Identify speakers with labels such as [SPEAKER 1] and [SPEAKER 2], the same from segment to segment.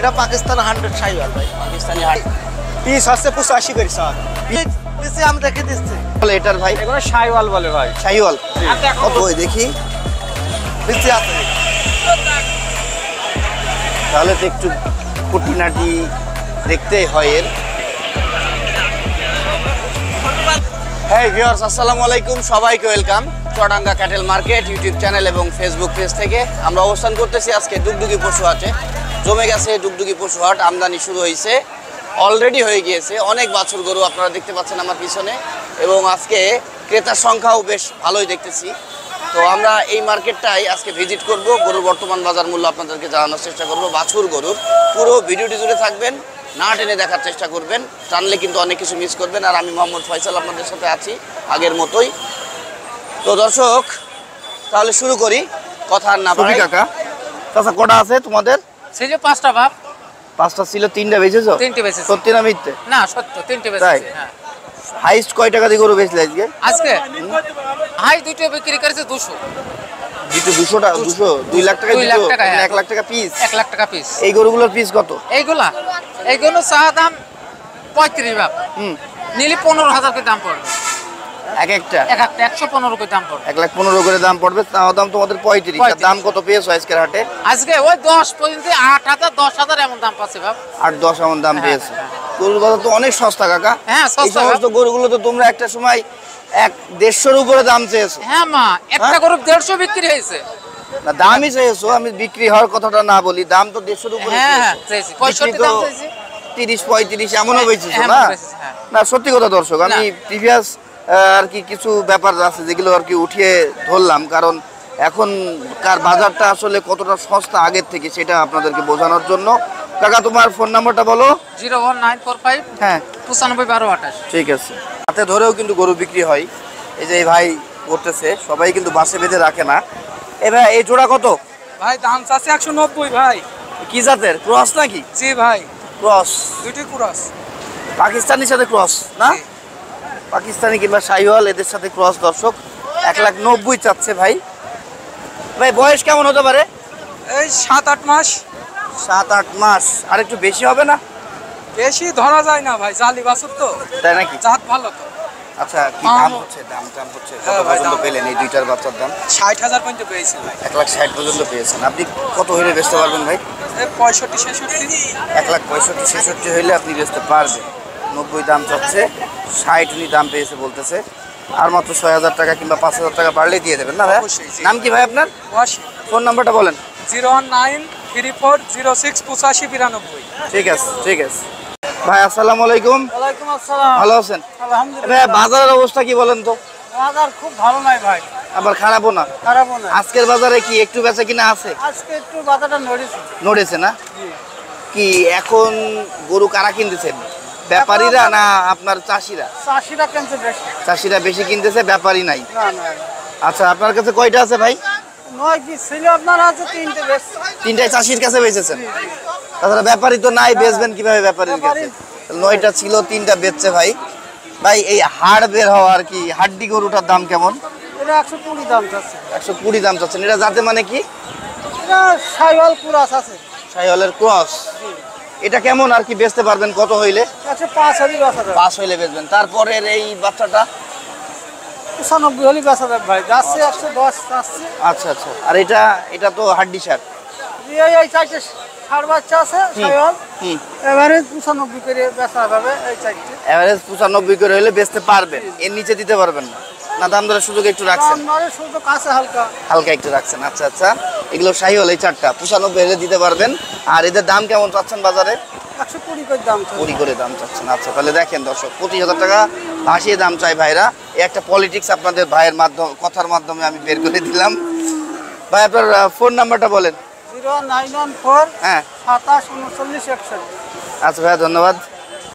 [SPEAKER 1] এটা পাকিস্তান 100 শাহিওয়াল ভাই,
[SPEAKER 2] পাকিস্তানি
[SPEAKER 1] পিস আছে 85 করে স্যার। পিস আমি দেখে দিচ্ছি বলে এটার ভাই,
[SPEAKER 2] এগুলো শাহিওয়াল বলে ভাই।
[SPEAKER 1] শাহিওয়াল কত ওই দেখি পিস আছে, তাহলে তো একটু খুঁটিনাটি দেখতে হয় এর। হ্যাঁ ভিউয়ার্স, আসসালামু আলাইকুম, সবাইকে welcome Chuadanga cattle market YouTube channel এবং ফেসবুক পেজ থেকে। আমরা অবস্থান করতেছি আজকে ডুগডুগি পশু হাটে। জমে গেছে ডুগডুগি পশু হাট, আমদানি শুরু হয়েছে, অলরেডি হয়ে গিয়েছে। অনেক বাছুর গরু আপনারা দেখতে পাচ্ছেন আমার পিছনে, এবং আজকে ক্রেতার সংখ্যাও বেশ ভালোই দেখতেছি। তো আমরা এই মার্কেটটাই আজকে ভিজিট করব, গরুর বর্তমান বাজার মূল্য আপনাদেরকে জানানোর চেষ্টা করব। বাছুর গরুর পুরো ভিডিওটি জুড়ে থাকবেন, না টেনে দেখার চেষ্টা করবেন, টানলে কিন্তু অনেক কিছু মিস করবেন। আর আমি মোহাম্মদ ফয়সাল আপনাদের সাথে আছি আগের মতোই। তো দর্শক, তাহলে শুরু করি, কথা আর না বাড়াই। কাকা চাচা কটা আছে তোমাদের?
[SPEAKER 2] সেই যে 5টা বাপ।
[SPEAKER 1] 5টা ছিল, 3টা বেচেছো?
[SPEAKER 2] 3টে বেচেছি।
[SPEAKER 1] সত্যি না মিথ্যে?
[SPEAKER 2] না সত্য, 3টে বেচেছি। হ্যাঁ।
[SPEAKER 1] হাইস্ট কয় টাকা দিয়ে গরু বেচলে আজকে?
[SPEAKER 2] আজকে হাই 2টো বিক্রি করেছে 200।
[SPEAKER 1] 200 টাকা? 2 লাখ টাকা?
[SPEAKER 2] 2 লাখ টাকা,
[SPEAKER 1] 1 লাখ টাকা পিস?
[SPEAKER 2] 1 লাখ টাকা পিস।
[SPEAKER 1] এই গরুগুলোর পিস কত?
[SPEAKER 2] এইগুলো চা দাম 35 বাপ। নিলে 15,000 করে দাম পড়বে
[SPEAKER 1] এক একটা?
[SPEAKER 2] 115 করে দাম পড়বে।
[SPEAKER 1] 1,15,000 করে দাম পড়বে, তাও দাম তোমাদের 35। দাম কত পেয়েছো আজকের হাটে?
[SPEAKER 2] আজকে ওই 10 পর্যন্ত 8,000 10,000 এমন দাম পাচ্ছে বাপ।
[SPEAKER 1] 8-10 এমন দাম পেয়েছো? গরুর বাজার তো অনেক সস্তা কাকা।
[SPEAKER 2] হ্যাঁ
[SPEAKER 1] এই
[SPEAKER 2] সস্তা।
[SPEAKER 1] সমস্ত গরুগুলো তো তোমরা একটা সময় 150-এর উপরে দাম চেয়েছো।
[SPEAKER 2] হ্যাঁ মা, একটা গরু 150 বিক্রি হয়েছে।
[SPEAKER 1] না দামই চেয়েছো, আমি বিক্রি হওয়ার কথাটা না বলি, দাম তো 150-এর উপরে।
[SPEAKER 2] হ্যাঁ চেয়েছি, 65 দাম চেয়েছি।
[SPEAKER 1] 30-35 এমনও বেচেছো না?
[SPEAKER 2] হ্যাঁ।
[SPEAKER 1] না সত্যি কথা দর্শক, আমি প্রিভিয়াস আর কি কিছু ব্যাপার আছে যেগুলো আর কি উঠিয়ে ধরলাম, কারণ এখনকার বাজারটা আসলে কতটা সস্তা আগের থেকে সেটা আপনাদেরকে বোঝানোর জন্য। কাকা তোমার ফোন নাম্বারটা বলো।
[SPEAKER 2] 01945
[SPEAKER 1] হ্যাঁ
[SPEAKER 2] 951228।
[SPEAKER 1] ঠিক আছে। হাতে ধরেও কিন্তু গরু বিক্রি হয়, এই যে এই ভাই করতেছে, সবাই কিন্তু বাসে বেঁধে রাখে না। এ ভাই এই জোড়া কত
[SPEAKER 3] ভাই? দাম চাচ্ছে 190 ভাই।
[SPEAKER 1] কি জাতের? ক্রস নাকি?
[SPEAKER 3] জি ভাই,
[SPEAKER 1] ক্রস,
[SPEAKER 3] দুইটি ক্রস।
[SPEAKER 1] পাকিস্তানির সাথে ক্রস না? পাকিস্তানি কিংবা শাহিওয়াল এদের সাথে ক্রস। দর্শক 1,90,000 চাচ্ছে ভাই। ভাই বয়স কেমন হতে পারে?
[SPEAKER 3] এই 7-8 মাস।
[SPEAKER 1] 7-8 মাস? আর একটু বেশি হবে না?
[SPEAKER 3] বেশি ধরা যায় না ভাই, জালি বাছুর তো,
[SPEAKER 1] তাই নাকি?
[SPEAKER 3] জাত ভালো তো।
[SPEAKER 1] আচ্ছা কি দাম হচ্ছে? দাম হচ্ছে কত পর্যন্ত পেলেন এই দুইটার বাচ্চার দাম?
[SPEAKER 3] 60,000 পর্যন্ত পেয়েছি ভাই।
[SPEAKER 1] 1,60,000 পর্যন্ত পেয়েছেন। আপনি কত হইলে বেচতে পারবেন ভাই?
[SPEAKER 3] এই 65-66।
[SPEAKER 1] 1,65,66 হইলে আপনি বেচতে পারবেন। 90 দাম চাচ্ছে, 60 উনি দাম পেয়েছে বলতেছে। আর মাত্র 6,000 টাকা কিংবা 5,000 টাকা বাড়লে দিয়ে দেবেন না ভাই? নাম কি ভাই আপনার? ফোন নাম্বারটা বলেন।
[SPEAKER 3] 01934068592।
[SPEAKER 1] ঠিক আছে ঠিক আছে ভাই, আসসালামু আলাইকুম।
[SPEAKER 3] ওয়ালাইকুম আসসালাম।
[SPEAKER 1] ভালো আছেন?
[SPEAKER 3] আলহামদুলিল্লাহ।
[SPEAKER 1] ভাই বাজারের অবস্থা কি বলেন তো?
[SPEAKER 3] বাজার খুব ভালো নাই ভাই।
[SPEAKER 1] আবার খারাপও না?
[SPEAKER 3] খারাপও না।
[SPEAKER 1] আজকের বাজারে কি একটু বেচা কিনা আছে?
[SPEAKER 3] আজকে একটু বাজারটা
[SPEAKER 1] নড়েছে না? কি এখন গরু কারা কিনতেছেন? ব্যাপারীরা না আপনার চাষিরা?
[SPEAKER 3] চাষিরা কিনছে বেশি।
[SPEAKER 1] চাষিরা বেশি কিনতেছে, ব্যাপারী নাই।
[SPEAKER 3] না না,
[SPEAKER 1] আচ্ছা আপনার কাছে কয়টা আছে ভাই?
[SPEAKER 3] 9 কি ছিল আপনার? আছে 3টে বেশ।
[SPEAKER 1] 3টাই চাষির কাছে বেচেছেন? তাছাড়া ব্যাপারী তো নাই, বেচবেন কিভাবে ব্যাপারীর কাছে? 9টা ছিল, 3টা বেচছে ভাই। ভাই এই হাড় বের হওয়া আর কি হাড্ডি গরুটার দাম কেমন?
[SPEAKER 3] এটা 120 দাম চাচ্ছে।
[SPEAKER 1] 120 দাম চাচ্ছেন? এটা যাতে মানে কি?
[SPEAKER 3] এটা শাহিওয়াল ক্রস আছে।
[SPEAKER 1] শাহিওয়ালের ক্রস। এটা কেমন আর কি বেচতে পারবেন কত হইলে?
[SPEAKER 3] 105 হলি বেচা যাবে।
[SPEAKER 1] 5 হইলে বেচবেন। তারপরের এই বাচ্চাটা
[SPEAKER 3] 95 হলি বেচা যাবে ভাই। যাচ্ছে 110 যাচ্ছে।
[SPEAKER 1] আচ্ছা আচ্ছা। আর এটা তো হাড্ডি সার।
[SPEAKER 3] এই চারটে ষাঁড় বাচ্চা আছে শাহিওয়াল। এবারে 95 করে বেচা যাবে এই চারটে।
[SPEAKER 1] এভারেজ 95 করে হইলে বেচতে পারবেন, এর নিচে দিতে পারবেন না? না দাম দরের সুযোগ একটু রাখছেন?
[SPEAKER 3] দাম দরে শুধু কাছে হালকা
[SPEAKER 1] হালকা একটু রাখছেন। আচ্ছা আচ্ছা। এগুলো শাহিওয়াল এই 4টা 95 হলে দিতে পারবেন। আর এদের দাম কেমন চাচ্ছেন বাজারে?
[SPEAKER 3] 120 করে দাম চাচ্ছে।
[SPEAKER 1] 20 করে দাম চাচ্ছেন। আচ্ছা তাহলে দেখেন দর্শক, 25,000 টাকা ভাসিয়ে দাম চাই ভাইরা। এই একটা পলিটিক্স আপনাদের ভাইয়ের কথার মাধ্যমে আমি বের করে দিলাম। ভাই আপনার ফোন নাম্বারটা বলেন।
[SPEAKER 3] 0914
[SPEAKER 1] হ্যাঁ
[SPEAKER 3] 27 39 61।
[SPEAKER 1] আচ্ছা ভাইয়া ধন্যবাদ।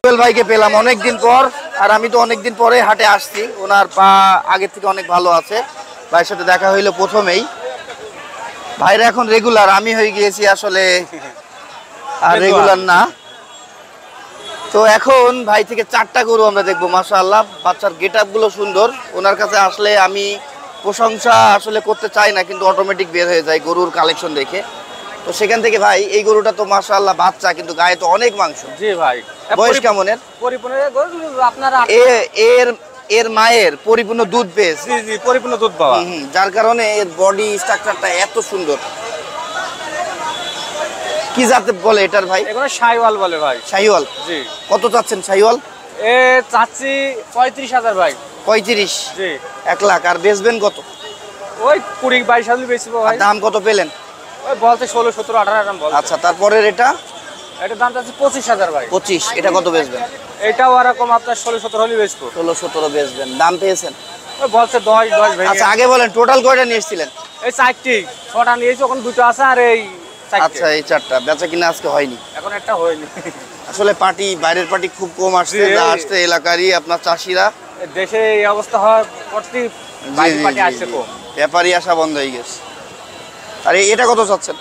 [SPEAKER 1] জুয়েল ভাইকে পেলাম অনেকদিন পর, আর আমি তো অনেকদিন পরে হাটে আসছি। ওনার পা আগের থেকে অনেক ভালো আছে। ভাইয়ের সাথে দেখা হইলো প্রথমেই। ভাইরা এখন রেগুলার, আমি হয়ে গিয়েছি আসলে আর রেগুলার না। তো এখন ভাই থেকে 4টা গরু আমরা দেখবো। মাশাআল্লাহ, বাচ্চার গেটআপ গুলো সুন্দর। ওনার কাছে আসলে আমি প্রশংসা আসলে করতে চাই না, কিন্তু অটোমেটিক বের হয়ে যায় গরুর কালেকশন দেখে। তো সেখান থেকে ভাই এই গরুটা তো মাশাআল্লাহ বাচ্চা, কিন্তু গায়ে তো অনেক মাংস।
[SPEAKER 2] জি ভাই।
[SPEAKER 1] বয়স কেমন এর?
[SPEAKER 2] পরিপূর্ণ গরু আপনার
[SPEAKER 1] এর এর মায়ের পরিপূর্ণ দুধ পেয়েছে।
[SPEAKER 2] জি জি, পরিপূর্ণ দুধ পাওয়া।
[SPEAKER 1] যার কারণে এর বডি স্ট্রাকচারটা এত সুন্দর। কি জাতে বলে এটার ভাই?
[SPEAKER 2] এগুলো শাইওয়াল বলে ভাই।
[SPEAKER 1] শাহিওয়াল।
[SPEAKER 2] জি।
[SPEAKER 1] কত চাচ্ছেন শাহিওয়াল?
[SPEAKER 2] এ চাচ্ছি 35,000 ভাই।
[SPEAKER 1] 35?
[SPEAKER 2] জি।
[SPEAKER 1] 1 লাখ। আর বেচবেন কত?
[SPEAKER 2] ওই 20-22 হাজার বেচবো ভাই।
[SPEAKER 1] দাম কত পেলেন?
[SPEAKER 2] ওই বলতে 16, 17, 18 এরকম বলছে।
[SPEAKER 1] আচ্ছা, তারপরের এটা?
[SPEAKER 2] এটার দাম চাচ্ছি 25,000 ভাই।
[SPEAKER 1] 25। এটা কত বেচবেন?
[SPEAKER 2] এটাও এরকম আপনার 16-17 হলে বেচবো।
[SPEAKER 1] 16-17 বেচবেন। দাম পেয়েছেন?
[SPEAKER 2] ওই বলছে 10 ভেঙে।
[SPEAKER 1] আচ্ছা, আগে বলেন টোটাল কয়টা নিয়ে এসেছিলেন?
[SPEAKER 2] এই 4টি, 6টা নিয়েছি, ওখানে 2টো আছে আর এই 4টে।
[SPEAKER 1] আচ্ছা, এই 4টা বেচা কিনা আজকে হয়নি।
[SPEAKER 2] এখন একটা হয়নি।
[SPEAKER 1] আসলে পার্টি, বাইরের পার্টি খুব কম আসছে,
[SPEAKER 2] জি।
[SPEAKER 1] যা আসছে এলাকারই আপনার চাষিরা।
[SPEAKER 2] দেশে এই অবস্থা হয় প্রতি বাইরে পার্টি আসছে কম।
[SPEAKER 1] ব্যাপারই আসা বন্ধ হয়ে গেছে। আর এটা কত চাচ্ছেন?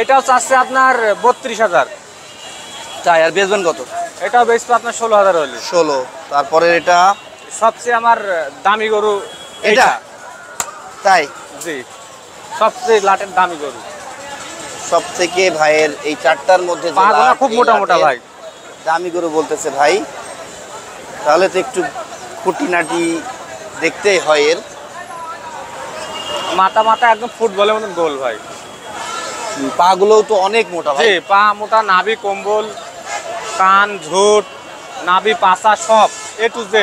[SPEAKER 2] এটাও চাচ্ছে আপনার 32,000।
[SPEAKER 1] তাই? আর বেচবেন কত?
[SPEAKER 2] এটাও বেচবো আপনার 16,000 হলে।
[SPEAKER 1] 16। তারপরে এটা?
[SPEAKER 2] সবচেয়ে আমার দামি গরু
[SPEAKER 1] এটা? তাই?
[SPEAKER 2] জি, সবচেয়ে লাটের দামি গরু।
[SPEAKER 1] সব থেকে ভাইয়ের এই 4টার মধ্যে যে
[SPEAKER 2] পাগুলো
[SPEAKER 1] লাট,
[SPEAKER 2] খুব
[SPEAKER 1] এই
[SPEAKER 2] মোটা মোটা
[SPEAKER 1] লাটের
[SPEAKER 2] ভাই।
[SPEAKER 1] দামি গরু বলতেছে ভাই, তাহলে তো একটু খুঁটিনাটি দেখতেই হয় এর।
[SPEAKER 2] মাথা একদম ফুটবলের মতন গোল ভাই।
[SPEAKER 1] পাগুলোও তো অনেক মোটা ভাই।
[SPEAKER 2] জি, পা মোটা, নাভি কম্বল, কান ঝুট, নাভি পাছা সব A to Z।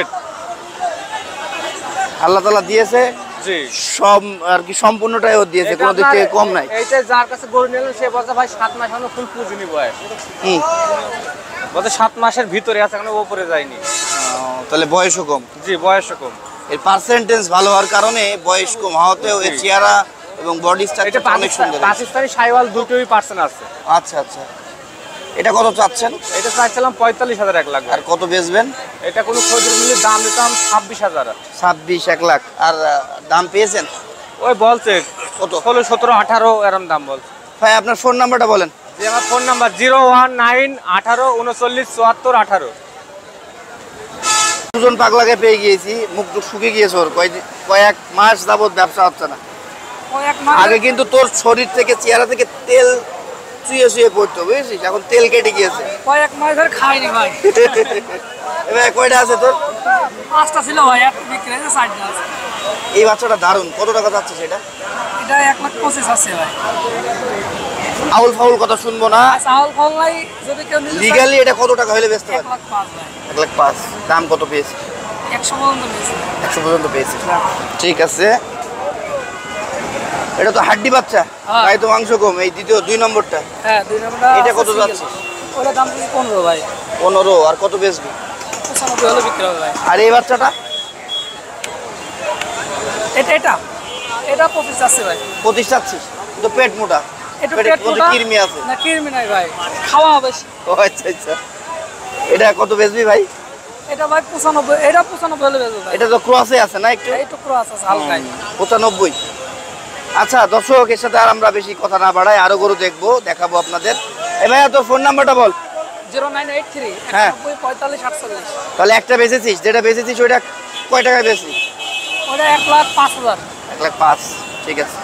[SPEAKER 1] আল্লাহ তাআলা দিয়েছে
[SPEAKER 2] জি,
[SPEAKER 1] সব আর কি, সম্পূর্ণটাই ও দিয়েছে,
[SPEAKER 2] এটা
[SPEAKER 1] কোনো দিক
[SPEAKER 2] আপনার
[SPEAKER 1] থেকে কম নাই।
[SPEAKER 2] এইটা যার কাছে গরু নিলেন সে বলছে ভাই 7 মাস হলো ফুল পুঁজি নিব।
[SPEAKER 1] হুম।
[SPEAKER 2] বলছে 7 মাসের ভিতরে আছে, এখনো উপরে যায়নি।
[SPEAKER 1] তাহলে বয়সও কম।
[SPEAKER 2] জি, বয়সও কম।
[SPEAKER 1] এর পার্সেন্টেজ ভালো হওয়ার কারণে বয়স কম হওয়াতেও এর চেহারা এবং বডি
[SPEAKER 2] এটা
[SPEAKER 1] স্ট্রাকচার অনেক সুন্দর।
[SPEAKER 2] পাকিস্তানি শাইওয়াল দুটোই পার্সেন্ট আছে।
[SPEAKER 1] আচ্ছা আচ্ছা। এটা কত চাচ্ছেন?
[SPEAKER 2] এটা চাইছিলাম 45,000, 1 লাখ।
[SPEAKER 1] আর কত বেচবেন?
[SPEAKER 2] এটা কোনো খোঁজের মিলে দাম দিতাম 26,000।
[SPEAKER 1] 26, 1 লাখ। আর দাম পেয়েছেন?
[SPEAKER 2] ওই বলছে
[SPEAKER 1] কত?
[SPEAKER 2] 16, 17, 18 এরম দাম বলছে।
[SPEAKER 1] ভাই আপনার ফোন নাম্বারটা বলেন।
[SPEAKER 2] যে আমার ফোন নাম্বার 019 18 39 74 18।
[SPEAKER 1] দুজন পাগলাকে পেয়ে গিয়েছি, মুখ টুক শুকিয়ে গিয়েছে ওর, কয়েক মাস যাবত ব্যবসা হচ্ছে না। আগে কিন্তু তোর শরীর থেকে, চেহারা থেকে তেল চুয়ে চুয়ে পড়তো, বুঝেছিস? এখন তেল কেটে গিয়েছে।
[SPEAKER 3] কয়েক মাস ধরে খাইনি ভাই।
[SPEAKER 1] এবার কয়টা আছে তোর?
[SPEAKER 3] 5টা ছিল ভাই, একটা বিক্রি হয়েছে, 4টা আছে।
[SPEAKER 1] এই বাচ্চাটা দারুণ। কত টাকা যাচ্ছে সেটা?
[SPEAKER 3] এটা 1,25,000 আছে ভাই।
[SPEAKER 1] আউল ফাউল কথা শুনবো না।
[SPEAKER 3] চাউল ফল নাই, যদি কেউ নিলে
[SPEAKER 1] লিগালি এটা কত টাকা হলে বেচতে পারে?
[SPEAKER 3] 1,05,000 ভাই।
[SPEAKER 1] 1 লাখ 5। দাম কত পেয়েছে?
[SPEAKER 3] 100 পর্যন্ত নিয়েছে।
[SPEAKER 1] 100 পর্যন্ত পেয়েছে। ঠিক আছে। এটা তো হাড্ডি বাচ্চা,
[SPEAKER 3] হ্যাঁ।
[SPEAKER 1] তাই তো মাংস কম। এই দ্বিতীয় 2 নম্বরটা,
[SPEAKER 3] হ্যাঁ, 2 নম্বরটা
[SPEAKER 1] এটা কত
[SPEAKER 3] আছে
[SPEAKER 1] যাচ্ছে?
[SPEAKER 3] single। ওটার দাম হচ্ছে 15 ভাই।
[SPEAKER 1] 15। আর কত বেচবি?
[SPEAKER 3] 95 হলে বিক্রি হবে ভাই।
[SPEAKER 1] আর এই বাচ্চাটা?
[SPEAKER 3] এটা 25 আছে ভাই।
[SPEAKER 1] 25 চাচ্ছিস? তো পেট মোটা,
[SPEAKER 3] একটু
[SPEAKER 1] পেটের
[SPEAKER 3] পেট
[SPEAKER 1] মধ্যে
[SPEAKER 3] মোটা।
[SPEAKER 1] কিরমি আছে।
[SPEAKER 3] না, কিরমি নাই ভাই, খাওয়া হবে।
[SPEAKER 1] ও আচ্ছা আচ্ছা। এটা কত বেচবি ভাই?
[SPEAKER 3] এটা ভাই 95, এটা 95 হলে বেচবো ভাই।
[SPEAKER 1] এটা তো ক্রসে আছে না একটু?
[SPEAKER 3] এই টুকরো আছে হালকাই।
[SPEAKER 1] 95। আচ্ছা দর্শক, এর সাথে আর আমরা বেশি কথা না বাড়াই, আরো গরু দেখবো, দেখাবো আপনাদের। এ ভাইয়া তোর ফোন নাম্বারটা বল।
[SPEAKER 3] 0983
[SPEAKER 1] হ্যাঁ।
[SPEAKER 3] 91 45 48।
[SPEAKER 1] তাহলে একটা বেচেছিস, যেটা বেচেছিস ওইটা কয় টাকায় বেচছিস?
[SPEAKER 3] ওটা 1,05,000।
[SPEAKER 1] 1 লাখ 5। ঠিক আছে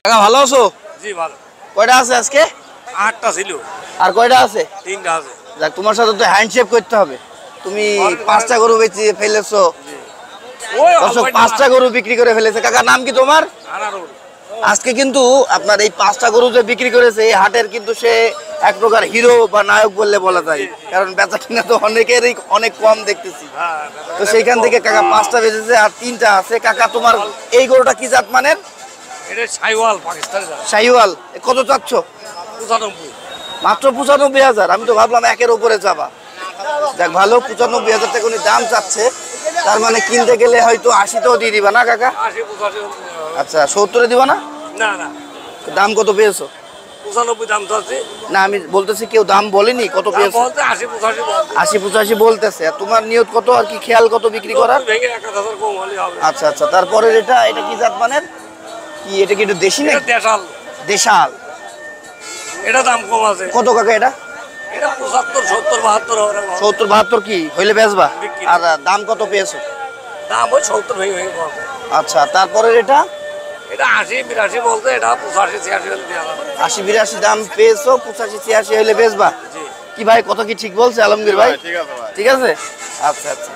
[SPEAKER 1] কাকা, ভালো আছো?
[SPEAKER 2] জি ভালো।
[SPEAKER 1] কয়টা আছে আজকে?
[SPEAKER 2] 8টা ছিল,
[SPEAKER 1] আর কয়টা আছে?
[SPEAKER 2] 3টা আছে।
[SPEAKER 1] যাক, তোমার সাথে তো হ্যান্ডশেক করতে হবে। তুমি 5টা গরু বেচে ফেলেছো।
[SPEAKER 2] ওই
[SPEAKER 1] দর্শক 5টা গরু বিক্রি করে ফেলেছে। কাকা নাম কি তোমার?
[SPEAKER 2] আনারুল।
[SPEAKER 1] আজকে কিন্তু আপনার এই 5টা গরু যে বিক্রি করেছে, এই হাটের কিন্তু সে এক প্রকার হিরো বা নায়ক বললে বলা যায়, কারণ বেচা কিনা তো অনেকেরই অনেক কম দেখতেছি। তো সেইখান থেকে কাকা 5টা বেচেছে, আর 3টা আছে। কাকা তোমার এই গরুটা কি জাত মানের?
[SPEAKER 2] এটা শাইওয়াল, পাকিস্তানি
[SPEAKER 1] শাহিওয়াল। কত চাচ্ছ?
[SPEAKER 2] 95।
[SPEAKER 1] মাত্র 95,000। আমি তো ভাবলাম 1-এর উপরে যাবা। যাক ভালো, 95,000 টাকা উনি দাম চাচ্ছে। তার মানে কিনতে গেলে হয়তো 80তেও দিয়ে দিবা না কাকা?
[SPEAKER 2] 80 85।
[SPEAKER 1] আচ্ছা, 70-এ দিবা না?
[SPEAKER 2] না না,
[SPEAKER 1] দাম কত পেয়েছো?
[SPEAKER 2] 95 দাম তো আছে।
[SPEAKER 1] না, আমি বলতেছি কেউ দাম বলেনি কত পেয়েছো?
[SPEAKER 2] বলতে 80 85 বলতে।
[SPEAKER 1] 80-85 বলতেছে। আর তোমার নিয়ত কত, আর কি খেয়াল কত বিক্রি করার?
[SPEAKER 2] ভেঙে 1,000 কম হলে হবে।
[SPEAKER 1] আচ্ছা আচ্ছা। তারপরে এটা কি জাত মানের? কি এটা কি একটু দেশি না?
[SPEAKER 2] এটা দেশাল।
[SPEAKER 1] দেশাল।
[SPEAKER 2] এটা দাম কম আছে।
[SPEAKER 1] কত কাকা এটা?
[SPEAKER 2] এটা 75 70 72 হবে।
[SPEAKER 1] 70-72 কি হইলে বেচবা?
[SPEAKER 2] বিক্রি।
[SPEAKER 1] আর দাম কত পেয়েছো?
[SPEAKER 2] দাম ওই 70 ভেঙে ভেঙে পড়বে।
[SPEAKER 1] আচ্ছা, তারপরে এটা?
[SPEAKER 4] এটা 80-82 বলতে এটা 85-86 হলে দেওয়া যাবে।
[SPEAKER 1] 80-82 দাম পেয়েছো, 85-86 হলে বেচবা?
[SPEAKER 4] জি।
[SPEAKER 1] কি ভাই, কত কি ঠিক বলছে আলমগীর ভাই?
[SPEAKER 4] ঠিক আছে ভাই।
[SPEAKER 1] ঠিক আছে, আচ্ছা আচ্ছা।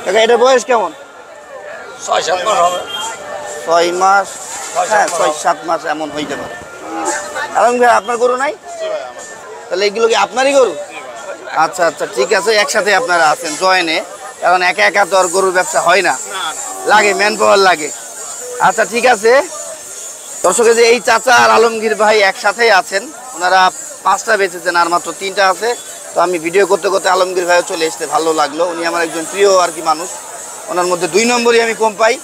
[SPEAKER 1] কাকা এটার বয়স কেমন?
[SPEAKER 4] 6-7 মাস হবে।
[SPEAKER 1] 6 মাস, হ্যাঁ
[SPEAKER 4] 6-7
[SPEAKER 1] 6-7 মাস এমন হইতে পারে। আলমগীর আপনার গরু নাই? তাহলে এগুলো কি আপনারই গরু? আচ্ছা আচ্ছা, ঠিক আছে, একসাথে আপনারা আছেন জয়েনে, কারণ একা একা তো আর গরুর ব্যবসা হয় না, লাগে ম্যান পাওয়ার লাগে। আচ্ছা ঠিক আছে, দর্শকের যে এই চাচা আর আলমগীর ভাই একসাথেই আছেন, ওনারা 5টা বেচেছেন আর মাত্র 3টা আছে। তো আমি ভিডিও করতে করতে আলমগীর ভাইও চলে এসতে ভালো লাগলো, উনি আমার একজন প্রিয় আর কি মানুষ, ওনার মধ্যে 2 নম্বরই আমি কম পাই।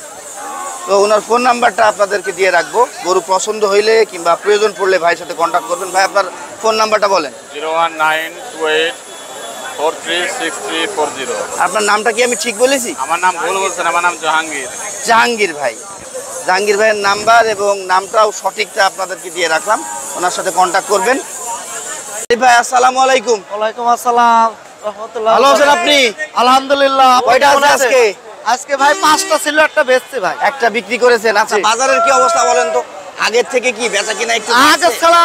[SPEAKER 1] তো ওনার ফোন নাম্বারটা আপনাদেরকে দিয়ে রাখবো, গরু পছন্দ হইলে কিংবা প্রয়োজন পড়লে ভাইয়ের সাথে কন্ট্যাক্ট করবেন। ভাই আপনার ফোন নাম্বারটা বলেন।
[SPEAKER 4] 01928436340।
[SPEAKER 1] আপনার নামটা কি আমি ঠিক বলেছি?
[SPEAKER 4] আমার নাম ভুল বলছেন, আমার নাম জাহাঙ্গীর।
[SPEAKER 1] জাহাঙ্গীর ভাই, জাহাঙ্গীর ভাইয়ের নাম্বার এবং নামটাও সঠিকটা আপনাদেরকে দিয়ে রাখলাম, ওনার সাথে কন্ট্যাক্ট করবেন। এই ভাই আসসালামু আলাইকুম।
[SPEAKER 3] ওয়ালাইকুম আসসালাম রাহমাতুল্লাহ।
[SPEAKER 1] ভালো আছেন আপনি?
[SPEAKER 3] আলহামদুলিল্লাহ।
[SPEAKER 1] কয়টা আছে আজকে?
[SPEAKER 3] আজকে ভাই 5টা ছিল, একটা বেচছে ভাই।
[SPEAKER 1] একটা বিক্রি করেছেন। আচ্ছা
[SPEAKER 3] জি।
[SPEAKER 1] বাজারের কি অবস্থা বলেন তো, আগের থেকে কি বেচা কিনা একটু
[SPEAKER 3] আগে ছাড়া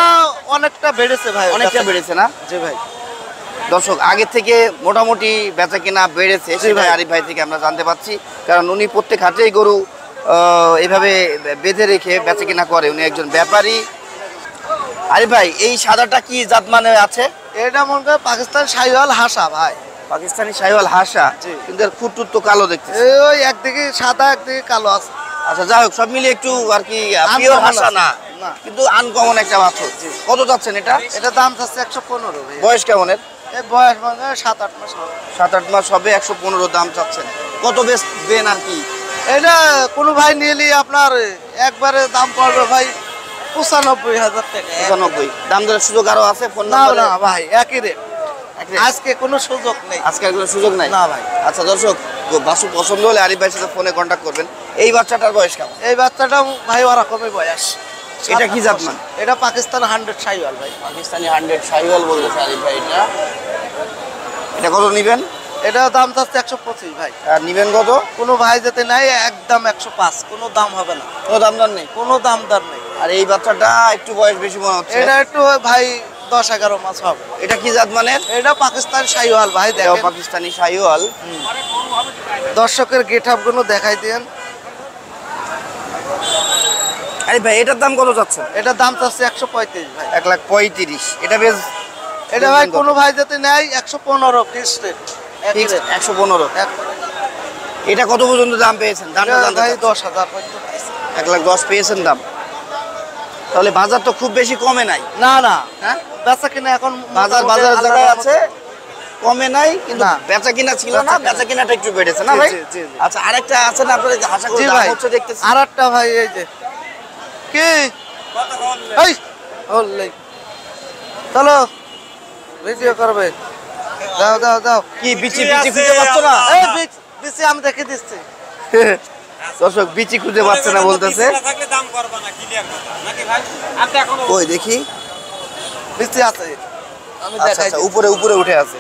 [SPEAKER 3] অনেকটা বেড়েছে ভাই।
[SPEAKER 1] অনেকটা বেড়েছে না?
[SPEAKER 3] জি ভাই।
[SPEAKER 1] দর্শক আগের থেকে মোটামুটি বেচা কিনা বেড়েছে,
[SPEAKER 3] জি
[SPEAKER 1] সেটা
[SPEAKER 3] ভাই।
[SPEAKER 1] আরিফ ভাই থেকে আমরা জানতে পারছি, কারণ উনি প্রত্যেক হাটেই গরু এইভাবে বেঁধে রেখে বেচা কিনা করে, উনি একজন ব্যাপারী। আরিফ ভাই এই সাদাটা কি জাত মানে আছে?
[SPEAKER 3] এটা মনে করে পাকিস্তান শাহিওয়াল হাসা ভাই।
[SPEAKER 1] পাকিস্তানি শাহিওয়াল হাসা,
[SPEAKER 3] জি।
[SPEAKER 1] কিন্তু এর খুঁটটুট তো কালো দেখতে।
[SPEAKER 3] ওই একদিকে সাদা একদিকে কালো আছে।
[SPEAKER 1] আচ্ছা যাই হোক, সব মিলিয়ে একটু আর কি পিওর
[SPEAKER 3] Uncommon
[SPEAKER 1] হাসা
[SPEAKER 3] আছে।
[SPEAKER 1] না,
[SPEAKER 3] না।
[SPEAKER 1] কিন্তু আনকমন একটা বাছুর। কত যাচ্ছেন এটা?
[SPEAKER 3] এটা দাম চাচ্ছে 115 ভাই।
[SPEAKER 1] বয়স কেমন এর?
[SPEAKER 3] এই বয়স মনে হয় 7-8 মাস হবে।
[SPEAKER 1] 7-8 মাস হবে, 115 দাম চাচ্ছেন। কত বেচবেন আর কি?
[SPEAKER 3] এটা কোনো ভাই নিলে আপনার একবারে দাম পড়বে ভাই 95,000 টাকা।
[SPEAKER 1] 95 দাম দরের সুযোগ আরো আছে? ফোন
[SPEAKER 3] না
[SPEAKER 1] নাম্বারে
[SPEAKER 3] না ভাই, একই রেট। আজকে কোনো সুযোগ নেই।
[SPEAKER 1] আজকে আর কোনো সুযোগ নাই?
[SPEAKER 3] না ভাই।
[SPEAKER 1] আচ্ছা দর্শক, বাসু পছন্দ হলে আরিফ ভাইয়ের সাথে ফোনে কন্ট্যাক্ট করবেন। এই বাচ্চাটার বয়স কেমন?
[SPEAKER 3] এই বাচ্চাটা ভাই ওরকমই বয়স।
[SPEAKER 1] এটা কি জাত মান?
[SPEAKER 3] এটা পাকিস্তান 100 শাহিওয়াল ভাই।
[SPEAKER 1] পাকিস্তানি 100 শাহিওয়াল বলতেছে আরিফ ভাই। এটা কত নিবেন?
[SPEAKER 3] এটা দাম চাচ্ছে 125 ভাই।
[SPEAKER 1] আর নিবেন কত?
[SPEAKER 3] কোনো ভাই যেতে নাই, একদম 105, কোনো দাম হবে না,
[SPEAKER 1] কোনো দাম দর নেই?
[SPEAKER 3] কোনো দাম দর নেই।
[SPEAKER 1] আর এই বাচ্চাটা একটু বয়স বেশি মনে হচ্ছে।
[SPEAKER 3] এটা একটু ভাই 10-11 মাস হবে।
[SPEAKER 1] এটা কি জাত মানের?
[SPEAKER 3] এটা পাকিস্তান শাহিওয়াল ভাই।
[SPEAKER 1] এটাও
[SPEAKER 3] দেখেন
[SPEAKER 1] পাকিস্তানি শাহিওয়াল।
[SPEAKER 3] দর্শকের গেটআপ গুলো দেখাই দেন।
[SPEAKER 1] আরে ভাই এটার দাম কত যাচ্ছে?
[SPEAKER 3] এটা দাম চাচ্ছে 135 ভাই।
[SPEAKER 1] 1,35,000। এটা বেশ
[SPEAKER 3] এটা ভাই কোনো ভাই যাতে নেয় 115 ফিক্স রেট।
[SPEAKER 1] ফিক্সড 115। এটা কত পর্যন্ত দাম পেয়েছেন? দামটা জানতে
[SPEAKER 3] ভাই
[SPEAKER 1] চাচ্ছি।
[SPEAKER 3] 10,000 পর্যন্ত পাইছে।
[SPEAKER 1] 1,10,000 পেয়েছেন দাম। তাহলে বাজার তো খুব বেশি কমে নাই।
[SPEAKER 3] না না,
[SPEAKER 1] হ্যাঁ
[SPEAKER 3] বেচা কিনা এখন
[SPEAKER 1] বাজার
[SPEAKER 3] মোটামুটি
[SPEAKER 1] বাজার
[SPEAKER 3] আল্লাহর
[SPEAKER 1] জায়গায়
[SPEAKER 3] রহমতে।
[SPEAKER 1] আছে, কমে নাই, কিন্তু
[SPEAKER 3] না।
[SPEAKER 1] বেচা কিনা ছিল না,
[SPEAKER 3] বেচা কিনা।
[SPEAKER 1] বেচা কিনাটা একটু বেড়েছে না
[SPEAKER 3] জি,
[SPEAKER 1] ভাই?
[SPEAKER 3] জি, জি, জি।
[SPEAKER 1] আচ্ছা আরেকটা আছে না আপনাদের আশা করি
[SPEAKER 3] জি
[SPEAKER 1] দাম
[SPEAKER 3] ভাই,
[SPEAKER 1] হচ্ছে দেখতেছি।
[SPEAKER 3] আর একটা ভাই এই যে কি এই হল্লাই চলো ভিডিও করবে, দাও দাও দাও।
[SPEAKER 1] কি বিচি বিচি খুঁজে পাচ্ছ না?
[SPEAKER 3] এই বিসি আমি দেখে দিচ্ছি।
[SPEAKER 1] দর্শক বিচি খুঁজে পাচ্ছে না বলতেছে। ওই দেখি,
[SPEAKER 3] বিসি আছে, আমি
[SPEAKER 1] আচ্ছা
[SPEAKER 3] দেখাই
[SPEAKER 1] আচ্ছা,
[SPEAKER 3] দিচ্ছি।
[SPEAKER 1] উপরে উপরে উঠে আছে।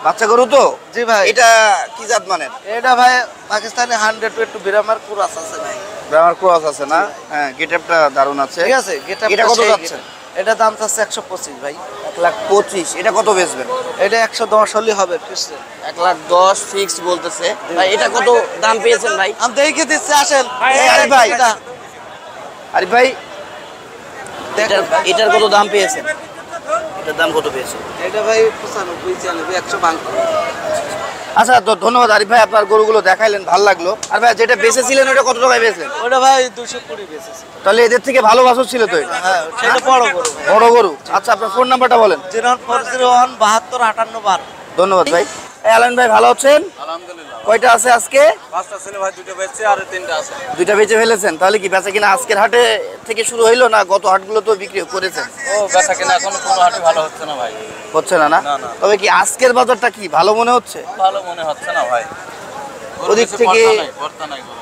[SPEAKER 1] বাচ্চা গরু তো?
[SPEAKER 3] জি ভাই,
[SPEAKER 1] এটা কি জাত মানের?
[SPEAKER 3] এটা ভাই পাকিস্তানি 100 একটু বিরামার কুরাস আছে ভাই।
[SPEAKER 1] ব্রাহ্মার ক্রস আছে না? হ্যাঁ, গেটআপটা দারুণ আছে।
[SPEAKER 3] ঠিক আছে, গেটআপ
[SPEAKER 1] এটা কত যাচ্ছে?
[SPEAKER 3] এটা দাম চাচ্ছে 125 ভাই।
[SPEAKER 1] 1,25,000। এটা কত বেচবেন?
[SPEAKER 3] এটা 110 হলে হবে ফিক্স।
[SPEAKER 1] 1,10,000 ফিক্সড বলতেছে ভাই। এটা কত দাম পেয়েছেন ভাই?
[SPEAKER 3] আমি দেখে দিচ্ছি, আসেন।
[SPEAKER 1] এই আরিফ ভাই,
[SPEAKER 3] এটা
[SPEAKER 1] আরিফ ভাই
[SPEAKER 3] দেখেন,
[SPEAKER 1] এটার কত দাম পেয়েছেন? এটার দাম কত পেয়েছেন?
[SPEAKER 3] এটা ভাই 95, 96, 105।
[SPEAKER 1] আচ্ছা তো ধন্যবাদ আরিফ ভাই, আপনার গরুগুলো দেখাইলেন, ভালো লাগলো। আর ভাই যেটা বেচেছিলেন ওটা কত টাকায় বেচলেন?
[SPEAKER 3] ওটা ভাই 220 বেচেছি।
[SPEAKER 1] তাহলে এদের থেকে ভালো বাছুর ছিল তো এটা?
[SPEAKER 3] হ্যাঁ, সেটা বড় গরু ভাই।
[SPEAKER 1] বড় গরু। আচ্ছা আপনার ফোন নাম্বারটা বলেন।
[SPEAKER 3] 01401 72 58
[SPEAKER 1] ধন্যবাদ ভাই। এই আলান ভাই ভালো আছেন?
[SPEAKER 4] আলহামদুলিল্লাহ।
[SPEAKER 1] কয়টা আছে আজকে?
[SPEAKER 4] 5টা ছেলে ভাই, 2টা বেচছে আর 3টা আছে।
[SPEAKER 1] 2টা বেচে ফেলেছেন। তাহলে কি বেচা কিনা আজকের হাটে থেকে শুরু হইলো না গত হাটগুলো তো বিক্রি করেছেন?
[SPEAKER 4] ও বেচা কিনা এখন কোনো হাটে ভালো হচ্ছে না ভাই।
[SPEAKER 1] হচ্ছে না না?
[SPEAKER 4] না, না।
[SPEAKER 1] তবে কি আজকের বাজারটা কি ভালো মনে হচ্ছে?
[SPEAKER 4] ভালো মনে হচ্ছে না ভাই।
[SPEAKER 1] ওদিক থেকে-
[SPEAKER 4] ভর্তা নাই গরু।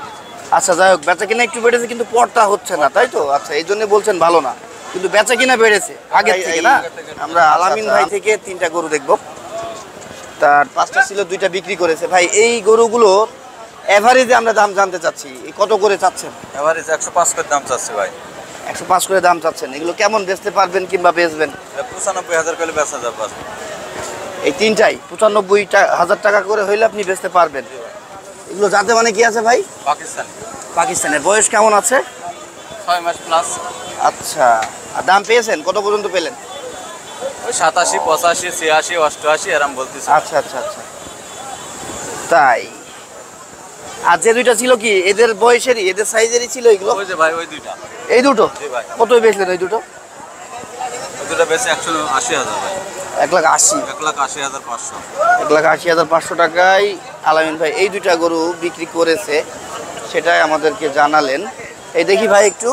[SPEAKER 1] আচ্ছা যাই হোক, বেচা কিনা একটু বেড়েছে কিন্তু পড়তা হচ্ছে না, তাই তো? আচ্ছা এই জন্য বলছেন ভালো না, কিন্তু বেচা কিনা বেড়েছে আগের থেকে না? আমরা আলামিন ভাই থেকে 3টা গরু দেখবো, তার 5টা ছিল, 2টা বিক্রি করেছে। ভাই এই গরুগুলো এভারেজে আমরা দাম জানতে চাচ্ছি, কত করে চাচ্ছেন?
[SPEAKER 4] এভারেজ 105 করে দাম চাচ্ছি ভাই।
[SPEAKER 1] 105 করে দাম চাচ্ছেন। এগুলো কেমন বেচতে পারবেন কিংবা বেচবেন?
[SPEAKER 4] 95,000 করে বেচা যাবে বাস।
[SPEAKER 1] এই তিনটাই 95,000 টাকা করে হইলে আপনি বেচতে পারবেন। এগুলো জাতে মানে কি আছে ভাই?
[SPEAKER 4] পাকিস্তানি।
[SPEAKER 1] পাকিস্তানের। বয়স কেমন আছে?
[SPEAKER 4] 6 মাস প্লাস।
[SPEAKER 1] আচ্ছা, আর দাম পেয়েছেন? কত পর্যন্ত পেলেন?
[SPEAKER 4] ওই 87, 85, 86, 88 এরকম বলতেছে।
[SPEAKER 1] আচ্ছা আচ্ছা আচ্ছা, তাই। আর যে দুইটা ছিল কি এদের বয়সেরই, এদের সাইজেরই ছিল এগুলো?
[SPEAKER 4] ওই যে ভাই ওই দুইটা।
[SPEAKER 1] এই দুটো
[SPEAKER 4] জি ভাই।
[SPEAKER 1] কত বেচলেন ওই দুটো?
[SPEAKER 4] ওই দুটো বেশি 180,000 ভাই।
[SPEAKER 1] 1,80,000।
[SPEAKER 4] 1,80,500।
[SPEAKER 1] 1,80,500 টাকায় আলামিন ভাই এই দুইটা গরু বিক্রি করেছে, সেটাই আমাদেরকে জানালেন। এই দেখি ভাই একটু,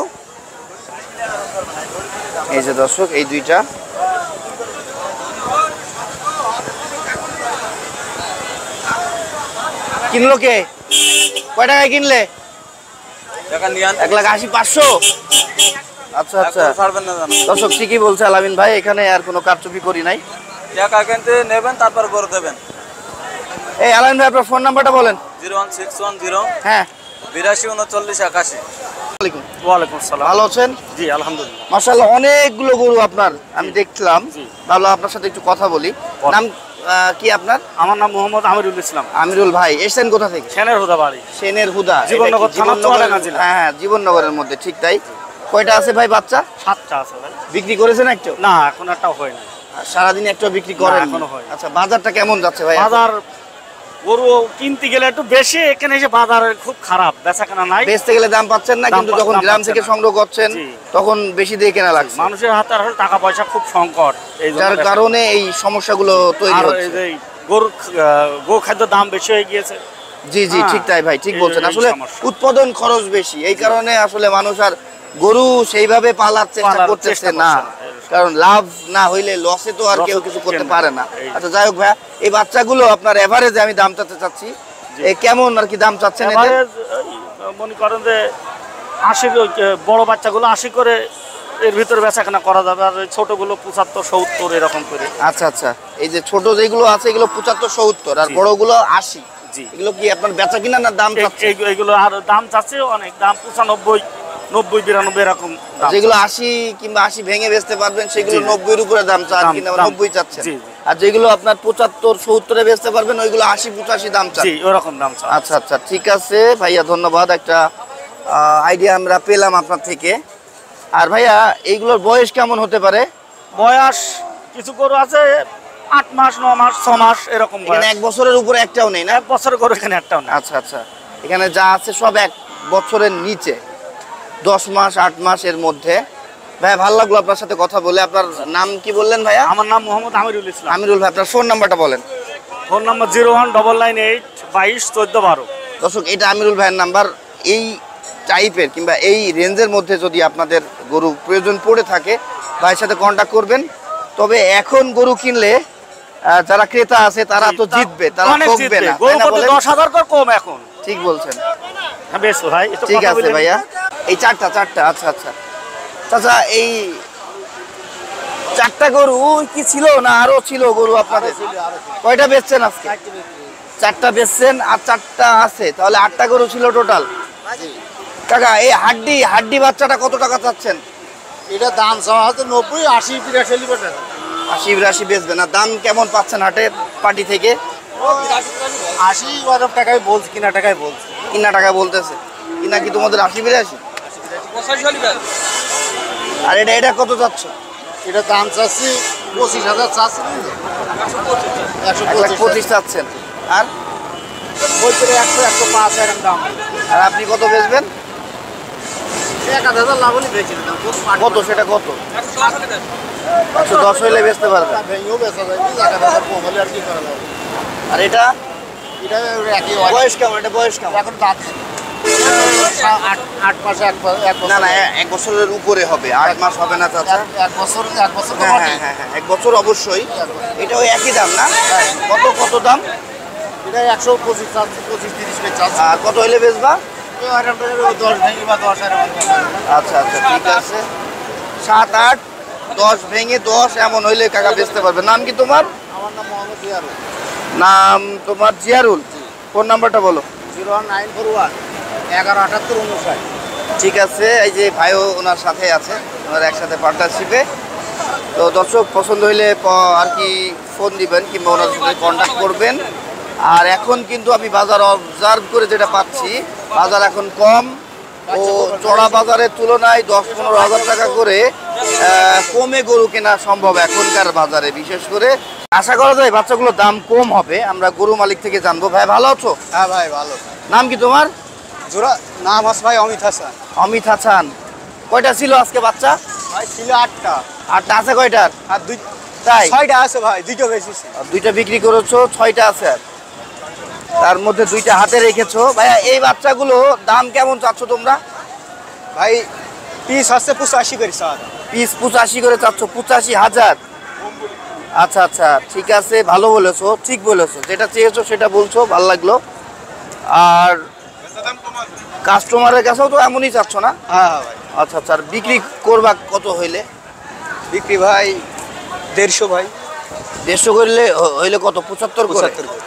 [SPEAKER 1] এই যে দর্শক এই দুইটা কিনলো কে? কয় টাকায় কিনলে?
[SPEAKER 4] টাকা নিয়ে আনতে
[SPEAKER 1] 1,80,500। আচ্ছা আচ্ছা
[SPEAKER 4] ছাড়বেন না জানো।
[SPEAKER 1] দর্শক ঠিকই বলছে আলামিন ভাই, এখানে আর কোনো কারচুপি করি নাই।
[SPEAKER 4] টাকা কিনতে নেবেন তারপর গরু দেবেন।
[SPEAKER 1] এই আলামিন ভাই আপনার ফোন নাম্বারটা বলেন।
[SPEAKER 4] 01610
[SPEAKER 1] হ্যাঁ,
[SPEAKER 4] 82 39 81।
[SPEAKER 1] ওয়ালাইকুম।
[SPEAKER 5] ওয়ালাইকুম আসসালাম।
[SPEAKER 1] ভালো আছেন?
[SPEAKER 5] জি আলহামদুলিল্লাহ।
[SPEAKER 1] মাশাআল্লাহ অনেকগুলো গরু আপনার আমি দেখলাম, ভালো আপনার সাথে একটু কথা বলি। নাম কি আপনার?
[SPEAKER 5] আমার নাম মোহাম্মদ আমিরুল ইসলাম।
[SPEAKER 1] আমিরুল ভাই। এসেছেন কোথা থেকে?
[SPEAKER 5] সেনের হুদা বাড়ি।
[SPEAKER 1] সেনের হুদা,
[SPEAKER 5] জীবননগর
[SPEAKER 1] এটা কি
[SPEAKER 5] থানা,
[SPEAKER 1] জীবননগরের-
[SPEAKER 5] চুয়াডাঙ্গা জেলা।
[SPEAKER 1] হ্যাঁ হ্যাঁ, জীবননগরের মধ্যে, ঠিক তাই। কয়টা আছে ভাই বাচ্চা?
[SPEAKER 5] 7টা আছে ভাই।
[SPEAKER 1] বিক্রি করেছেন একটু?
[SPEAKER 5] না এখন একটাও হয় না।
[SPEAKER 1] আর সারাদিন একটু বিক্রি করেন?
[SPEAKER 5] না, এখনো হয়নি।
[SPEAKER 1] আচ্ছা, বাজারটা কেমন যাচ্ছে ভাই?
[SPEAKER 5] বাজার গরু কিনতে গেলে একটু বেশি, এখানে এসে বাজার খুব খারাপ, বেচা কেনা নাই।
[SPEAKER 1] বেচতে গেলে দাম পাচ্ছেন না,
[SPEAKER 5] দাম
[SPEAKER 1] কিন্তু যখন
[SPEAKER 5] দাম
[SPEAKER 1] গ্রাম
[SPEAKER 5] পাচ্ছে
[SPEAKER 1] থেকে
[SPEAKER 5] না।
[SPEAKER 1] সংগ্রহ করছেন
[SPEAKER 5] জি।
[SPEAKER 1] তখন বেশি দিয়ে কেনা লাগছে,
[SPEAKER 5] মানুষের হাতে আসলে টাকা পয়সা খুব সংকট, এই জন্য
[SPEAKER 1] যার কারণে এই সমস্যাগুলো তৈরি
[SPEAKER 5] আর এই
[SPEAKER 1] হচ্ছে।
[SPEAKER 5] যে গরুর গো খাদ্য দাম বেশি হয়ে গিয়েছে।
[SPEAKER 1] জি জি,
[SPEAKER 5] হ্যাঁ,
[SPEAKER 1] ঠিক তাই ভাই, ঠিক
[SPEAKER 5] এই-
[SPEAKER 1] বলছেন।
[SPEAKER 5] এই
[SPEAKER 1] আসলে
[SPEAKER 5] সমস্যা।
[SPEAKER 1] উৎপাদন খরচ বেশি, এই কারণে আসলে মানুষ আর গরু সেইভাবে পালার চেষ্টা
[SPEAKER 5] পালার
[SPEAKER 1] করতেছে
[SPEAKER 5] চেষ্টা
[SPEAKER 1] না,
[SPEAKER 5] করছে না।
[SPEAKER 1] কারণ লাভ না হইলে লসে তো আর
[SPEAKER 5] লসে
[SPEAKER 1] কেউ কিছু করতে
[SPEAKER 5] কেন?
[SPEAKER 1] পারে না।
[SPEAKER 5] এই।
[SPEAKER 1] আচ্ছা যাই হোক ভাইয়া, এই বাচ্চাগুলো আপনার এভারেজে আমি দাম চাচ্ছে চাচ্ছি, এই কেমন আর কি দাম চাচ্ছেন এদের?
[SPEAKER 5] এবারে মনে করেন যে 80, বড় বাচ্চাগুলো 80 করে এর ভিতরে বেচা কেনা করা যাবে, আর ছোটগুলো 75 70 এরকম করে।
[SPEAKER 1] আচ্ছা আচ্ছা, এই যে ছোট যেগুলো আছে এগুলো 75-70 আর
[SPEAKER 5] জি।
[SPEAKER 1] বড়গুলো 80।
[SPEAKER 5] জি।
[SPEAKER 1] এগুলো কি আপনার বেচা কিনা না দাম চাচ্ছে?
[SPEAKER 5] এইগুলো আর দাম চাচ্ছে অনেক, দাম 95, 90, 92 এরকম দাম।
[SPEAKER 1] যেগুলো 80 কিংবা 80 ভেঙে বেচতে পারবেন সেগুলো
[SPEAKER 5] জি।
[SPEAKER 1] 90-এর উপরে দাম চান,
[SPEAKER 5] দাম-
[SPEAKER 1] কিংবা
[SPEAKER 5] দাম।
[SPEAKER 1] 90 চাচ্ছেন।
[SPEAKER 5] জি, জি।
[SPEAKER 1] আর যেগুলো আপনার 75-70-এ বেচতে পারবেন ওইগুলো 80-85 দাম চান।
[SPEAKER 5] জি ওরকম দাম চাচ্ছে।
[SPEAKER 1] আচ্ছা আচ্ছা, ঠিক আছে ভাইয়া, ধন্যবাদ। একটা আইডিয়া আমরা পেলাম আপনার থেকে। আর ভাইয়া এইগুলোর বয়স কেমন হতে পারে?
[SPEAKER 5] বয়স কিছু গরু আছে 8 মাস, 9 মাস, 6 মাস এরকম
[SPEAKER 1] এখানে
[SPEAKER 5] বয়স।
[SPEAKER 1] 1 বছরের উপরে একটাও নেই না?
[SPEAKER 5] 1 বছর গরু এখানে একটাও না।
[SPEAKER 1] আচ্ছা আচ্ছা, এখানে যা আছে সব 1 বছরের নিচে, 10 মাস 8 মাসের মধ্যে। ভাইয়া ভালো লাগলো আপনার সাথে কথা বলে। আপনার নাম কি বললেন ভাইয়া?
[SPEAKER 5] আমার নাম মোহাম্মদ আমিরুল ইসলাম।
[SPEAKER 1] আমিরুল ভাই, আপনার ফোন নাম্বারটা বলেন।
[SPEAKER 5] Phone number 01998 22 14 12।
[SPEAKER 1] দর্শক, এটা আমিরুল ভাইয়ের নাম্বার। এই টাইপের কিংবা এই রেঞ্জের মধ্যে যদি আপনাদের গরু প্রয়োজন পড়ে থাকে ভাইয়ের সাথে কন্ট্যাক্ট করবেন। তবে এখন গরু কিনলে যারা ক্রেতা আছে তারা তো জিতবে, তারা
[SPEAKER 5] অনেক
[SPEAKER 1] ঠকবে
[SPEAKER 5] জিতবে।
[SPEAKER 1] না,
[SPEAKER 5] গরু
[SPEAKER 1] তাই না
[SPEAKER 5] প্রতি
[SPEAKER 1] বলেন?
[SPEAKER 5] 10,000 করে কম এখন।
[SPEAKER 1] ঠিক বলছেন,
[SPEAKER 5] হ্যাঁ বেশ ভাই, একটু
[SPEAKER 1] ঠিক
[SPEAKER 5] কথা
[SPEAKER 1] আছে
[SPEAKER 5] বলেন।
[SPEAKER 1] ভাইয়া। এই চারটা, আচ্ছা আচ্ছা। চাচা, এই 4টা গরু কি ছিল না আরো ছিল গরু আপনাদের? কয়টা বেচছেন আজকে? 4টা বেচছেন আর 4টা আছে, তাহলে 8টা গরু ছিল টোটাল। কাকা, এই হাড্ডি বাচ্চাটা কত টাকা চাচ্ছেন?
[SPEAKER 3] এটা দাম চাওয়া হয়তো 90, 80, 83 টাকা।
[SPEAKER 1] 80-82 বেচবেন। আর দাম কেমন পাচ্ছেন হাটের পার্টি থেকে?
[SPEAKER 3] 80 ওরকম টাকায় বলছি, কিনা টাকায় বলছি।
[SPEAKER 1] কিনা টাকা বলতেছে, কিনা কি তোমাদের 80-82? আর এটা কত চাচ্ছ?
[SPEAKER 3] এটা দাম চাচ্ছি 25,000 চাচ্ছি,
[SPEAKER 1] 1,25,000 চাচ্ছেন। আর
[SPEAKER 3] ওই করে 100, 105 এরকম দাম।
[SPEAKER 1] আর আপনি কত বেচবেন?
[SPEAKER 3] 1,000 লাভ হলে বেশি দাম।
[SPEAKER 1] কত সেটা কত? 110 হইলে বেচতে পারবেন।
[SPEAKER 3] ভেঙেও বেচা যায়, 1,000 কম হলে আর কি করা যাবে।
[SPEAKER 1] আর এটা
[SPEAKER 3] এটা একই হয়।
[SPEAKER 1] বয়স কেমন? এটা বয়স কেমন?
[SPEAKER 3] এখন দাঁত নেই। 8 মাসে 1 বছর।
[SPEAKER 1] না না, 1 বছরের উপরে হবে, 8 মাস হবে না চাচা?
[SPEAKER 3] 1 বছর তো
[SPEAKER 1] হ্যাঁ
[SPEAKER 3] বটে।
[SPEAKER 1] হ্যাঁ হ্যাঁ, 1 বছর অবশ্যই। এটা ওই একই দাম না? কত দাম?
[SPEAKER 3] এটা 125 চাচ্ছি, 25-30 করে চাচ্ছি।
[SPEAKER 1] আর কত হইলে বেচবা?
[SPEAKER 3] 10 ভেঙে বা 10 এরকম।
[SPEAKER 1] আচ্ছা আচ্ছা, ঠিক আছে। 7, 8, 10 ভেঙে 10 এমন হইলে কাকা বেচতে পারবে। নাম কি তোমার?
[SPEAKER 3] আমার নাম মোহাম্মদ জিয়ারুল।
[SPEAKER 1] নাম তোমার জিয়ারুল। ফোন নাম্বারটা বলো।
[SPEAKER 3] 0191 1178
[SPEAKER 1] ঠিক আছে, এই যে ভাইও ওনার সাথে আছে, ওনারা একসাথে পার্টনারশিপে। তো দর্শক পছন্দ হইলে আর কি ফোন দিবেন কিংবা ওনাদের সাথে কন্ট্যাক্ট করবেন। আর এখন কিন্তু আমি বাজার অবজার্ভ করে যেটা পাচ্ছি, বাজার এখন কম ও চড়া বাজারের তুলনায় 10-15 হাজার টাকা করে কমে গরু কেনা সম্ভব এখনকার বাজারে। বিশেষ করে আশা করা যায় বাচ্চাগুলোর দাম কম হবে। আমরা গরু মালিক থেকে জানবো। ভাই ভালো আছো?
[SPEAKER 3] হ্যাঁ ভাই ভালো।
[SPEAKER 1] নাম কি তোমার?
[SPEAKER 3] জোড়া নাম আছে ভাই অমিত হাসান।
[SPEAKER 1] অমিত হাসান। কয়টা ছিল আজকে বাচ্চা?
[SPEAKER 3] ভাই ছিল 8টা।
[SPEAKER 1] 8টা আছে কয়টার?
[SPEAKER 3] আর
[SPEAKER 1] তাই
[SPEAKER 3] 6টা আছে ভাই, 2টা বেশিছি।
[SPEAKER 1] 2টা বিক্রি করেছো, 6টা আছে। আর তার মধ্যে 2টা হাতে রেখেছো। ভাইয়া এই বাচ্চাগুলো দাম কেমন চাচ্ছ তোমরা?
[SPEAKER 3] ভাই পিস হচ্ছে 85 করে স্যার।
[SPEAKER 1] পিস 85 করে চাচ্ছ, 85,000। আচ্ছা আচ্ছা, ঠিক আছে, ভালো বলেছো, ঠিক বলেছো, যেটা চেয়েছো সেটা বলছো, ভালো লাগলো। আর কাস্টমারের কাছেও তো এমনই চাচ্ছ না?
[SPEAKER 3] হ্যাঁ ভাই।
[SPEAKER 1] আচ্ছা আচ্ছা, আর বিক্রি করবা কত হইলে?
[SPEAKER 3] বিক্রি ভাই 150 ভাই।
[SPEAKER 1] 150 করলে হইলে কত? 75 করে।
[SPEAKER 3] 75 করে।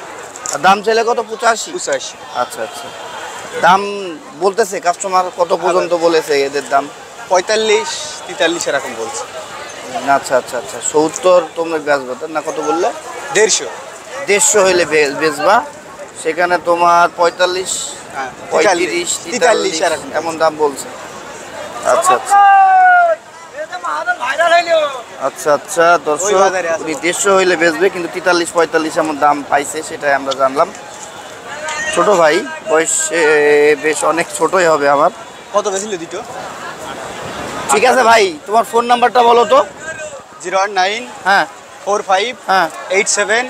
[SPEAKER 1] আর দাম চাইলে কত? 85।
[SPEAKER 3] 85।
[SPEAKER 1] আচ্ছা আচ্ছা, দাম বলতেছে কাস্টমার কত পর্যন্ত বলেছে এদের দাম?
[SPEAKER 3] 45-43 এরকম বলছে।
[SPEAKER 1] আচ্ছা আচ্ছা আচ্ছা, 70 তোমরা বেচবা না? কত বললে?
[SPEAKER 3] 150।
[SPEAKER 1] 150 হইলে বেচবা। সেখানে তোমার 45,
[SPEAKER 3] হ্যাঁ
[SPEAKER 1] 35, 43
[SPEAKER 3] এরকম।
[SPEAKER 1] এমন দাম বলছে। আচ্ছা আচ্ছা আচ্ছা আচ্ছা, দর্শক
[SPEAKER 3] ওই বাজারে আছে।
[SPEAKER 1] 150 হইলে বেচবে, কিন্তু 43-45 এমন দাম পাইছে, সেটাই আমরা জানলাম। ছোট ভাই, বয়সে বেশ অনেক ছোটই হবে আমার।
[SPEAKER 3] কত বেশিল দুটো?
[SPEAKER 1] ঠিক আছে ভাই, তোমার ফোন নাম্বারটা বলো তো।
[SPEAKER 3] 019
[SPEAKER 1] হ্যাঁ
[SPEAKER 3] 45
[SPEAKER 1] হ্যাঁ
[SPEAKER 3] 87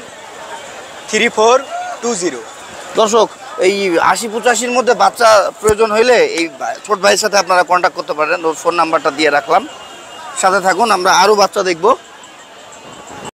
[SPEAKER 3] 3420।
[SPEAKER 1] দর্শক, এই 80-85-র মধ্যে বাচ্চা প্রয়োজন হইলে এই ছোট ভাইয়ের সাথে আপনারা কন্ট্যাক্ট করতে পারেন। ওর ফোন নাম্বারটা দিয়ে রাখলাম, সাথে থাকুন, আমরা আরও বাচ্চা দেখব।